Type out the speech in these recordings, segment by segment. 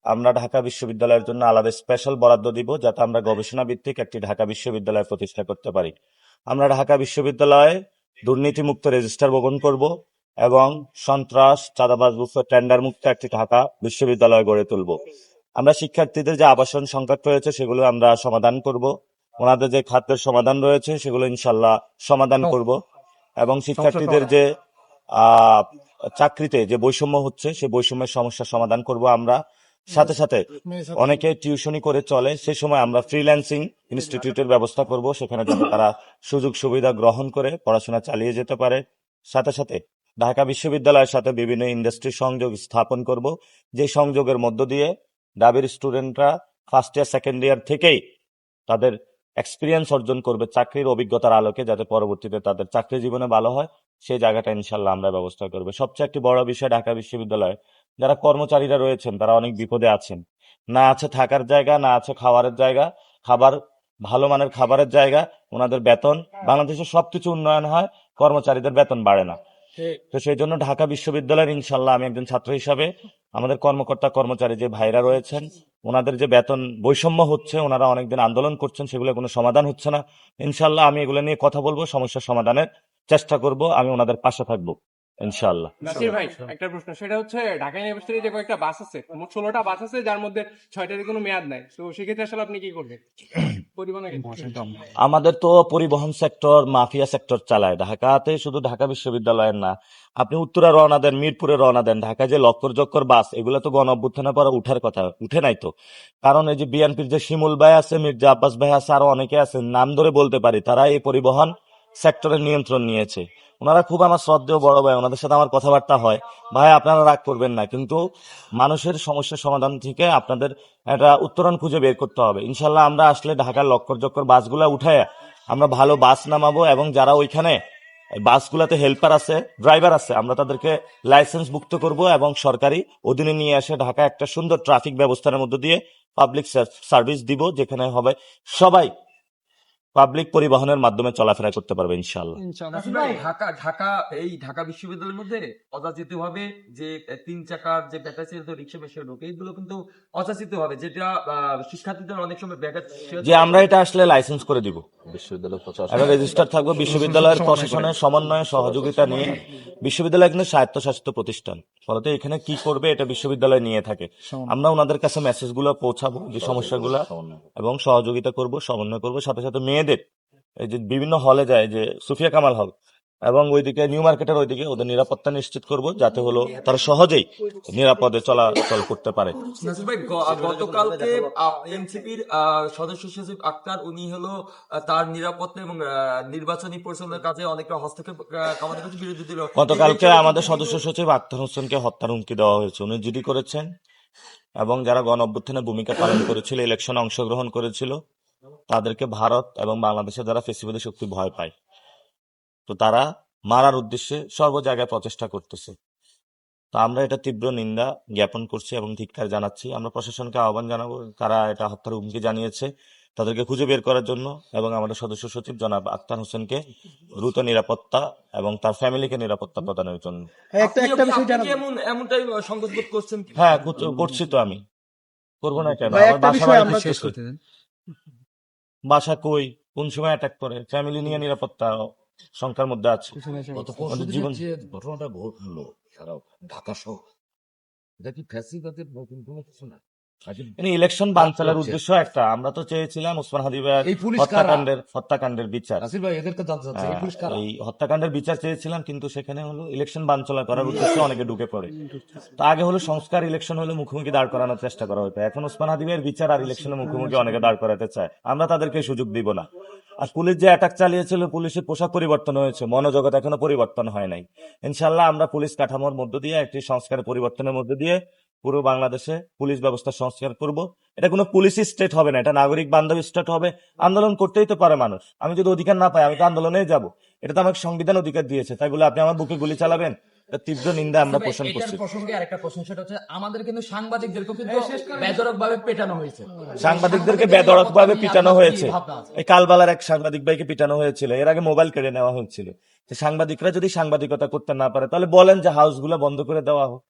আমরা ঢাকা বিশ্ববিদ্যালয়ের জন্য আলাদা স্পেশাল বরাদ্দ দিব, যাতে আমরা গবেষণা ভিত্তিক একটি ঢাকা বিশ্ববিদ্যালয় প্রতিষ্ঠা করতে পারি। আমরা ঢাকা বিশ্ববিদ্যালয়ে দুর্নীতিমুক্ত রেজিস্ট্রার গ্রহণ করব এবং সন্ত্রাস, চাঁদাবাজ মুক্ত, টেন্ডার মুক্ত একটি ঢাকা বিশ্ববিদ্যালয় গড়ে তুলব। আমরা শিক্ষার্থীদের যে আবাসন সংকট রয়েছে সেগুলো আমরা সমাধান করব। ওনাদের যে খাদ্যের সমাধান রয়েছে সেগুলো ইনশাল্লাহ সমাধান করব। এবং শিক্ষার্থীদের যে আহ চাকরিতে যে বৈষম্য হচ্ছে সেই বৈষম্যের সমস্যার সমাধান করব আমরা। সাথে সাথে অনেকে টিউশনি করে চলে, সে সময় আমরা ফ্রিল্যান্সিং ইনস্টিটিউটের ব্যবস্থা করব, সেখানে যাতে তারা সুযোগ সুবিধা গ্রহণ করে পড়াশোনা চালিয়ে যেতে পারে। সাথে সাথে ঢাকা বিশ্ববিদ্যালয়ের সাথে বিভিন্ন ইন্ডাস্ট্রি সংযোগ স্থাপন করব, যে সংযোগের মধ্য দিয়ে ডাবের স্টুডেন্টরা ফার্স্ট ইয়ার সেকেন্ড ইয়ার থেকেই তাদের এক্সপিরিয়েন্স অর্জন করবে চাকরির অভিজ্ঞতার আলোকে, যাতে পরবর্তীতে তাদের চাকরি জীবনে ভালো হয়। সেই জায়গাটা ইনশাল্লাহ আমরা ব্যবস্থা করবো। সবচেয়ে একটি বড় বিষয়, ঢাকা বিশ্ববিদ্যালয়ে যারা কর্মচারীরা রয়েছেন তারা অনেক বিপদে আছেন। না আছে থাকার জায়গা, না আছে খাবারের জায়গা, খাবার ভালো মানের খাবারের জায়গা, ওনাদের বেতন, বাংলাদেশে সবকিছু উন্নয়ন হয়, কর্মচারীদের বেতন বাড়ে না। তো সেই জন্য ঢাকা বিশ্ববিদ্যালয়ের ইনশাল্লাহ আমি একজন ছাত্র হিসাবে আমাদের কর্মকর্তা কর্মচারী যে ভাইরা রয়েছেন, ওনাদের যে বেতন বৈষম্য হচ্ছে, ওনারা অনেকদিন আন্দোলন করছেন, সেগুলো কোনো সমাধান হচ্ছে না। ইনশাল্লাহ আমি এগুলো নিয়ে কথা বলবো, সমস্যার সমাধানের চেষ্টা করব, আমি ওনাদের পাশে থাকবো ইনশাল্লাহ। নাসির ভাই, একটা প্রশ্ন, সেটা হচ্ছে ঢাকা ইউনিভার্সিটি যে কয়েকটা বাস আছে, মোট 16টা বাস আছে, যার মধ্যে 6টারই কোনো মেয়াদ নাই, তো সেক্ষেত্রে আসলে আপনি কি করবেন পরিবহনের ক্ষেত্রে? আমাদের তো পরিবহন সেক্টর মাফিয়া সেক্টর চালায় ঢাকাতে, শুধু ঢাকা বিশ্ববিদ্যালয়ের না। আপনি উত্তরা রওনা দেন, মিরপুরে রওনা দেন, ঢাকায় যে লক্কর জক্কর বাস, এগুলো তো গণ অভ্যুত্থানের পরে উঠার কথা, উঠে নাই তো। কারণ এই যে বিএনপির যে শিমুল ভাই আছে, মির্জা আব্বাস ভাই আছে, আরো অনেকে আছে, নাম ধরে বলতে পারি, তারা এই পরিবহন সেক্টরের নিয়ন্ত্রণ নিয়েছে। ওনারা খুব আমার শ্রদ্ধেয় বড় ভাই, ওনাদের সাথে আমার কথাবার্তা হয়। ভাই আপনারা রাগ করবেন না, কিন্তু মানুষের সমস্যার সমাধান থেকে আপনাদের একটা উত্তরণ খুঁজে বের করতে হবে। ইনশাল্লাহ আমরা আসলে ঢাকার লক্কর জক্কর বাসগুলা উঠায় আমরা ভালো বাস নামাবো, এবং যারা ওইখানে বাসগুলাতে হেল্পার আছে, ড্রাইভার আছে, আমরা তাদেরকে লাইসেন্স মুক্ত করব এবং সরকারি অধীনে নিয়ে এসে ঢাকা একটা সুন্দর ট্রাফিক ব্যবস্থার মধ্য দিয়ে পাবলিক সার্ভিস দিব, যেখানে হবে সবাই পাবলিক পরিবহনের মাধ্যমে চলাফেরা করতে পারবে ইনশাল্লাহ। নাসির ভাই, ঢাকা বিশ্ববিদ্যালয়ের মধ্যে অযাচিত ভাবে যে 3 চাকার যে ব্যাটারি চালিত রিক্সা বেশি ঢোকে, এগুলো কিন্তু অযাচিত ভাবে, যেটা শিক্ষার্থীদের অনেক সময় ব্যাঘাত। যে আমরা এটা আসলে লাইসেন্স করে দিব, বিশ্ববিদ্যালয় প্রশাসন রেজিস্টার থাকবে, বিশ্ববিদ্যালয়ের প্রশাসনের সমন্বয়ে সহযোগিতা নিয়ে। বিশ্ববিদ্যালয় কিন্তু স্বায়ত্তশাসিত প্রতিষ্ঠান, ফলত এখানে কি করবে এটা বিশ্ববিদ্যালয় নিয়ে থাকে। আমরা ওনাদের কাছে মেসেজ গুলো পৌঁছাবো, যে সমস্যাগুলো, এবং সহযোগিতা করব, সমন্বয় করব। সাথে সাথে মেয়েদের এই যে বিভিন্ন হলে যায়, যে সুফিয়া কামাল হল এবং ওইদিকে নিউ মার্কেটের ওইদিকে, ওদের নিরাপত্তা নিশ্চিত করব, যাতে হলো তারা সহজেই নিরাপদে চলাচল করতে পারে। নাসির ভাই, গতকালকে এনসিপির সদস্য সচিব আক্তার, উনি হলো তার নিরাপত্তা এবং নির্বাচনী পরিচালনার কাজে অনেকটা হস্তক্ষেপ কামানোর কাছে বিরোধী দিল। গতকালকে আমাদের সদস্য সচিব আক্তার হোসেনকে হত্যার হুমকি দেওয়া হয়েছে, উনি জিডি করেছেন, এবং যারা গণ অভ্যুত্থানে ভূমিকা পালন করেছিল, ইলেকশনে অংশগ্রহণ করেছিল, তাদেরকে ভারত এবং বাংলাদেশে যারা ফেসিবাদী শক্তি ভয় পায়, তো তারা মারার উদ্দেশ্যে সর্ব জায়গায় প্রচেষ্টা করতেছে। তো আমরা এটা তীব্র নিন্দা জ্ঞাপন করছি এবং ধিক্কার জানাচ্ছি। আমরা প্রশাসনকে আহ্বান জানাবো, তারা এটা হত্যার হুমকি জানিয়েছে, তাদেরকে খুঁজে বের করার জন্য, এবং আমাদের সদস্য সচিব জনাব আক্তার হোসেনকে দ্রুত নিরাপত্তা এবং তার ফ্যামিলিকে নিরাপত্তা প্রদানের জন্য। এমনটাই সংকোচ বোধ করছেন? হ্যাঁ, করছি তো, আমি করবো না কেন? বাসা কই, কোন সময় অ্যাটাক করে, ফ্যামিলি নিয়ে নিরাপত্তা সংখ্যার মধ্যে আছে। জীবন ঘটনাটা ঘটলো সারা ঢাকা সহ, এটা কি ফ্যাসিবাদের নতুন কোনো কিছু না? ইলেকশন বানচালের উদ্দেশ্য একটা, আমরা তো চেয়েছিলাম ওসমান হাদি হত্যাকাণ্ডের বিচার, এই হত্যাকাণ্ডের বিচার চেয়েছিলাম, কিন্তু সেখানে হলো ইলেকশন বানচাল করার উদ্দেশ্যে অনেকে ঢুকে পড়ে। তো আগে হলো সংস্কার, ইলেকশন হলে মুখোমুখি দাঁড় করানোর চেষ্টা করা হতো, এখন ওসমান হাদিবের বিচার আর ইলেকশনের মুখোমুখি অনেকে দাঁড় করাতে চায়, আমরা তাদেরকে সুযোগ দিব না। আর পুলিশ যে অ্যাটাক চালিয়েছিল, পুলিশের পোশাক পরিবর্তন হয়েছে, মনোজগৎ এখনো পরিবর্তন হয় নাই। ইনশাল্লাহ আমরা পুলিশ কাঠামোর মধ্য দিয়ে, একটি সংস্কারের পরিবর্তনের মধ্য দিয়ে পুরো বাংলাদেশে পুলিশ ব্যবস্থা সংস্কার করব। এটা কোনো পুলিশ স্টেট হবে না, এটা নাগরিক বান্ধব স্টেট হবে। আন্দোলন করতেই তো পারে মানুষ, আমি যদি অধিকার না পাই আমি তো আন্দোলনে যাব, এটা তো আমাকে সংবিধান অধিকার দিয়েছে, তাই বলে আপনি আমার বুকে গুলি চালাবেন? তীব্র নিন্দা আমরা পোষণ করছি। প্রসঙ্গে আরেকটা প্রশ্ন, সেটা হচ্ছে আমাদের কিন্তু সাংবাদিকদেরকে কিন্তু বেধড়কভাবে পেটানো হয়েছে। সাংবাদিকদেরকে বেধড়কভাবে পিটানো হয়েছে, এই কালবালার এক সাংবাদিক ভাইকে পিটানো হয়েছিল, এর আগে মোবাইল কেড়ে নেওয়া হয়েছিল। সাংবাদিকরা যদি সাংবাদিকতা করতে না পারে, তাহলে বলেন যে হাউসগুলো বন্ধ করে দেওয়া হোক।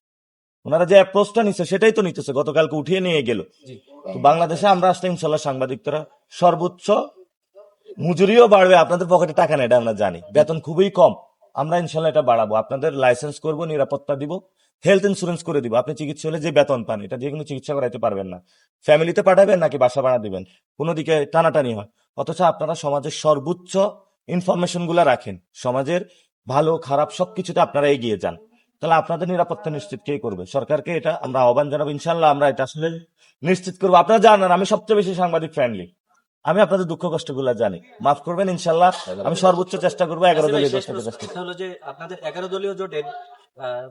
ওনারা যে অ্যাপ্রোচটা নিচ্ছে সেটাই তো নিতেছে, গতকালকে উঠিয়ে নিয়ে গেল। জি। তো বাংলাদেশে আমরা আসলে ইনশাল্লাহ সাংবাদিকরা সর্বোচ্চ মজুরিও বাড়বে, আপনাদের পকেটে টাকা নেই এটা আমরা জানি, বেতন খুবই কম, আমরা ইনশাল্লাহ এটা বাড়াবো, আপনাদের লাইসেন্স করব, নিরাপত্তা দিব, হেলথ ইন্স্যুরেন্স করে দিব, আপনি চিকিৎসা হলে যে বেতন পান এটা দিয়ে কোনো চিকিৎসা করাইতে পারবেন না, ফ্যামিলিতে পাঠাবেন নাকি বাসা ভাড়া দিবেন, কোনো দিকে টানাটানি হয়। অথচ আপনারা সমাজের সর্বোচ্চ ইনফরমেশন গুলা রাখেন, সমাজের ভালো খারাপ সবকিছুতে আপনারা এগিয়ে যান, তাহলে আপনাদের নিরাপত্তা নিশ্চিত কে করবে? সরকারকে এটা আমরা আহ্বান জানাবো, ইনশাল্লাহ আমরা এটা আসলে নিশ্চিত করবো। আপনারা জানেন আমি সবচেয়ে বেশি সাংবাদিক ফ্রেন্ডলি, আমি আপনাদের দুঃখ কষ্ট গুলা জানি, মাফ করবেন ইনশাল্লাহ, আমি সর্বোচ্চ চেষ্টা করবো 11 দলীয় শেষ দলটাকে চেষ্টা প্রশ্নটা হলো যে আপনাদের 11 দলীয় জোটের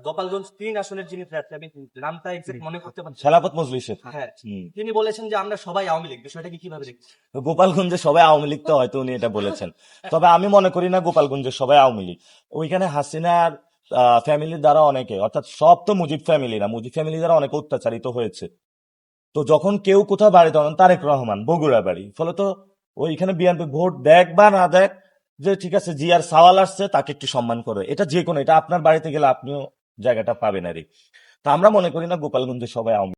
গোপালগঞ্জ 3 আসনের যিনি প্রার্থী, আমি নামটা এক্সাক্ট মনে করতে পারছি না। খেলাফত মজলিসের। হ্যাঁ, হুম। তিনি বলেছেন যে আমরা সবাই আওয়ামী লীগ, বিষয়টা কি কিভাবে দেখছেন? গোপালগঞ্জে সবাই আওয়ামী লীগ তো হয়তো উনি এটা বলেছেন, তবে আমি মনে করি না গোপালগঞ্জে সবাই আওয়ামী লীগ। ওইখানে হাসিনার ফ্যামিলির দ্বারা অনেকে, অর্থাৎ সব তো মুজিব ফ্যামিলি না, মুজিব ফ্যামিলি দ্বারা অনেকে অত্যাচারিত হয়েছে। তো যখন কেউ কোথাও বাড়ি, তখন তারেক রহমান বগুড়া বাড়ি, ফলে তো ওইখানে বিএনপি ভোট দেখ বা না দেখ, যে ঠিক আছে জিয়ার সাওয়াল আসছে তাকে একটু সম্মান করে, এটা যে কোনো, এটা আপনার বাড়িতে গেলে আপনিও জায়গাটা পাবেন আরই। তা আমরা মনে করি না গোপালগঞ্জে সবাই আওয়ামী